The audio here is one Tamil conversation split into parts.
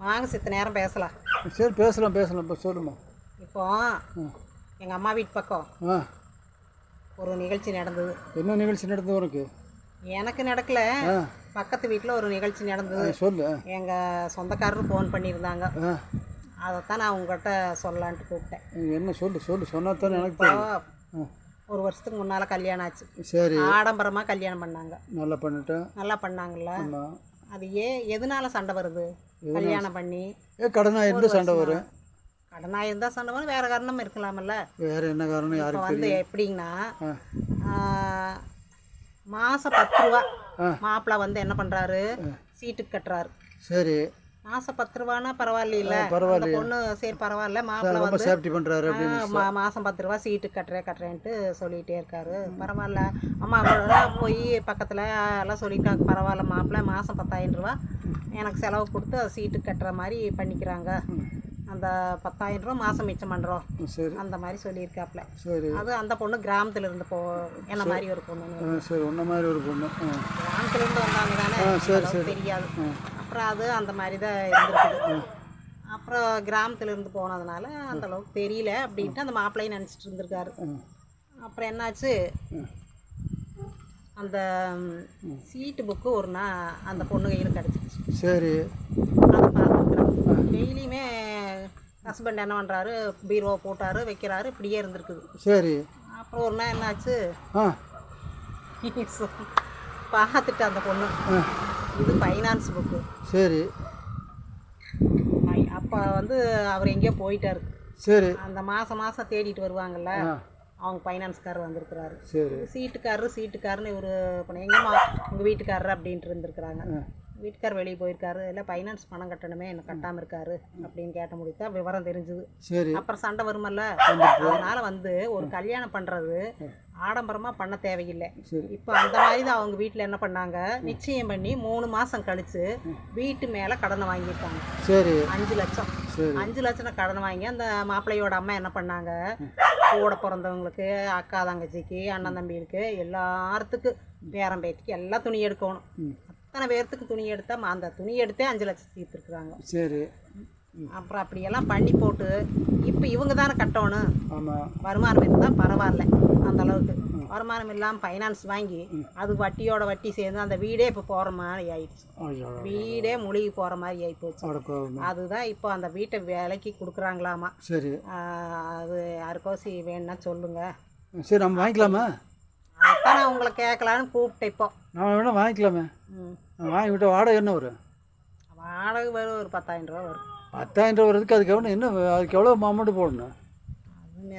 வாங்க சித்த நேரம் பேசலாம். சரி பேசலாம் இப்போ சொல்லுமா. இப்போ எங்கள் அம்மா வீட்டு பக்கம் ஒரு நிகழ்ச்சி நடந்தது. என்ன நிகழ்ச்சி நடந்தது உனக்கு? எனக்கு நடக்கல, பக்கத்து வீட்டில் ஒரு நிகழ்ச்சி நடந்தது. சொல்லு. எங்கள் சொந்தக்காரர் ஃபோன் பண்ணியிருந்தாங்க, அதைத்தான் நான் உங்கள்கிட்ட சொல்லலான்ட்டு கூப்பிட்டேன். என்ன சொல்லு சொன்னாதான் எனக்கு தெரியும். ஒரு வருஷத்துக்கு முன்னால் கல்யாணம் ஆச்சு. சரி. ஆடம்பரமாக கல்யாணம் பண்ணாங்க. நல்லா பண்ணாங்கல்ல. அது எதனால சண்டை வருது? கல்யாணம் பண்ணி கடனாக இருந்தால் சண்டை வரும். கடனாக இருந்தால் சண்டை வரும், வேறு காரணம் இருக்கலாமல்ல. வேறு என்ன காரணம்? யாருக்கு வந்து எப்படிங்கன்னா, மாதம் 10 ரூபா மாப்பிள்ளை வந்து என்ன பண்ணுறாரு, சீட்டுக்கு கட்டுறாரு. சரி. மாதம் 10 ரூபானா பரவாயில்ல, பொண்ணு சரி பரவாயில்ல, மாப்பிள்ளை வந்து சேஃப்டி பண்ணுறாரு. மாதம் 10 ரூபா சீட்டுக்கு கட்டுறேன்ட்டு சொல்லிகிட்டே இருக்காரு. பரவாயில்ல அம்மா போய் பக்கத்தில் எல்லாம் சொல்லிட்டாங்க, பரவாயில்ல மாப்பிள்ளை மாதம் 10,000 ரூபா எனக்கு செலவு கொடுத்து அது சீட்டுக்கு கட்டுற மாதிரி பண்ணிக்கிறாங்க, அந்த 10,000 ரூபா மாதம் மிச்சம் பண்ணுறோம் அந்த மாதிரி சொல்லியிருக்காப்புல. அது அந்த பொண்ணு கிராமத்தில் இருந்து என்ன மாதிரி ஒரு பொண்ணு. சரி, உன்ன மாதிரி ஒரு பொண்ணு கிராமத்துலேருந்து வந்தாங்க தானே, தெரியாது. அப்புறம் அது அந்த மாதிரி தான் இருந்திருக்குது. அப்புறம் கிராமத்தில் இருந்து போனதுனால அந்த அளவுக்கு தெரியல அப்படின்ட்டு அந்த மாப்பிள்ளையும் நினச்சிட்டு இருந்திருக்காரு. அப்புறம் என்னாச்சு, அந்த சீட்டு புக்கு ஒரு நாள் அந்த பொண்ணு கையில் கிடச்சிருச்சு. சரி. அதை பார்த்துருக்குறேன். டெய்லியுமே ஹஸ்பண்ட் என்ன பண்ணுறாரு, பீரோ போட்டார் வைக்கிறாரு, இப்படியே இருந்திருக்குது. சரி. அப்புறம் ஒரு நாள் என்னாச்சு, பார்த்துட்டு அந்த பொண்ணு, இது ஃபைனான்ஸ் புக்கு. சரி. அப்போ வந்து அவர் எங்கேயோ போயிட்டார். சரி. அந்த மாதம் தேடிட்டு வருவாங்கள்ல, அவங்க ஃபைனான்ஸ்காரர் வந்திருக்கிறாரு. சரி. சீட்டுக்காரருன்னு இவர் எங்கேம்மா உங்கள் வீட்டுக்காரர் அப்படின்ட்டு இருந்திருக்கிறாங்க. வீட்டுக்கார் வெளியே போயிருக்காரு, இல்லை ஃபைனான்ஸ் பணம் கட்டணுமே என்ன கட்டாமல் இருக்காரு அப்படின்னு கேட்ட முடித்தா விவரம் தெரிஞ்சுது. சரி. அப்புறம் சண்டை வருமல்ல, அதனால் வந்து ஒரு கல்யாணம் பண்ணுறது ஆடம்பரமாக பண்ண தேவையில்லை. இப்போ அந்த மாதிரி தான் அவங்க வீட்டில் என்ன பண்ணாங்க, நிச்சயம் பண்ணி 3 மாதம் கழித்து வீட்டு மேலே கடனை வாங்கியிருக்காங்க. சரி. 5 லட்சம். 5 லட்சம் கடன் வாங்கி அந்த மாப்பிள்ளையோட அம்மா என்ன பண்ணாங்க, கூட பிறந்தவங்களுக்கு, அக்கா தங்கச்சிக்கு, அண்ணன் தம்பிகளுக்கு, எல்லாத்துக்கும் பேரம் பேத்திக்கு எல்லாம் துணி எடுக்கணும். அத்தனை பேர்த்துக்கு துணி எடுத்தால் அந்த துணி எடுத்தே 5 லட்சம் தீர்த்துருக்குறாங்க. சரி. அப்புறம் அப்படியெல்லாம் பண்ணி போட்டு இப்போ இவங்க தானே கட்டணும். ஆமாம். வருமானம் இருந்தால் பரவாயில்ல, அந்த அளவுக்கு வருமானம் இல்லாமல் ஃபைனான்ஸ் வாங்கி அது வட்டியோட வட்டி சேர்ந்து அந்த வீடே இப்போ போகிற மாதிரி ஆயிடுச்சு. வீடே முழுகி போகிற மாதிரி ஆகிப்போச்சு. அதுதான் இப்போ அந்த வீட்டை விலைக்கு கொடுக்குறாங்களாமா. சரி. அது யாருக்கோ வேணும்னா சொல்லுங்க. சரி, நம்ம வாங்கிக்கலாமா? அதான் நான் உங்களை கேட்கலான்னு கூப்பிட்டேன். இப்போ நான் வேணா வாங்கிக்கலாமே. வாங்கி விட்டால் வாடகை என்ன வரும்? வாடகை வரும், ஒரு 10,000 ரூபா வரும். 10,000 ரூபா வருதுக்கு அதுக்கு எவ்வளோ என்ன, அதுக்கு எவ்வளோ அமௌண்ட் போடணும்?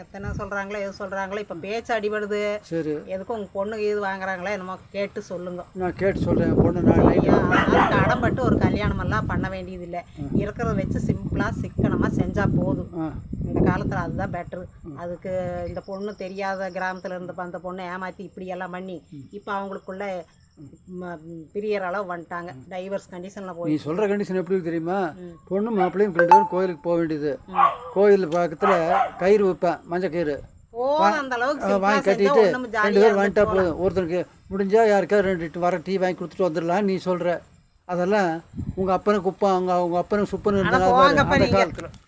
எத்தனை சொல்கிறாங்களோ எது சொல்கிறாங்களோ, இப்போ பேச்சு அடிபடுது. சரி. எதுக்கும் உங்கள் பொண்ணுக்கு இது வாங்குறாங்களா என்னமோ கேட்டு சொல்லுங்க. நான் கேட்டு சொல்கிறேன். பொண்ணு அதுக்கு அடம்பட்டு ஒரு கல்யாணமெல்லாம் பண்ண வேண்டியதில்லை. இருக்கிறத வச்சு சிம்பிளாக சிக்கனமாக செஞ்சால் போதும். இந்த காலத்தில் அதுதான் பெட்ரு. அதுக்கு இந்த பொண்ணு தெரியாத கிராமத்தில் இருந்து அந்த பொண்ணை ஏமாற்றி இப்படியெல்லாம் பண்ணி இப்போ அவங்களுக்குள்ள பிரியற அளவு வந்துட்டாங்க. டைவர்ஸ் கண்டிஷனில் போய். நீ சொல்கிற கண்டிஷன் எப்படி தெரியுமா? பொண்ணு மாப்பிள்ளையும் 2 பேரும் கோயிலுக்கு போக வேண்டியது. கோயில் பக்கத்தில் கயிறு வைப்பேன், மஞ்சள் கயிறு அந்த அளவுக்கு வாங்கி கட்டிட்டு 2 பேர் வந்துட்டா போதும். ஒருத்தருக்கு முடிஞ்சால் யாருக்காவது 2 வர டீ வாங்கி கொடுத்துட்டு வந்துடலாம். நீ சொல்கிற அதெல்லாம் உங்கள் அப்பனுக்கு உப்பா அவங்க அப்பனுக்கு சுப்பன்னு இருந்தாங்க அந்த காலத்தில்.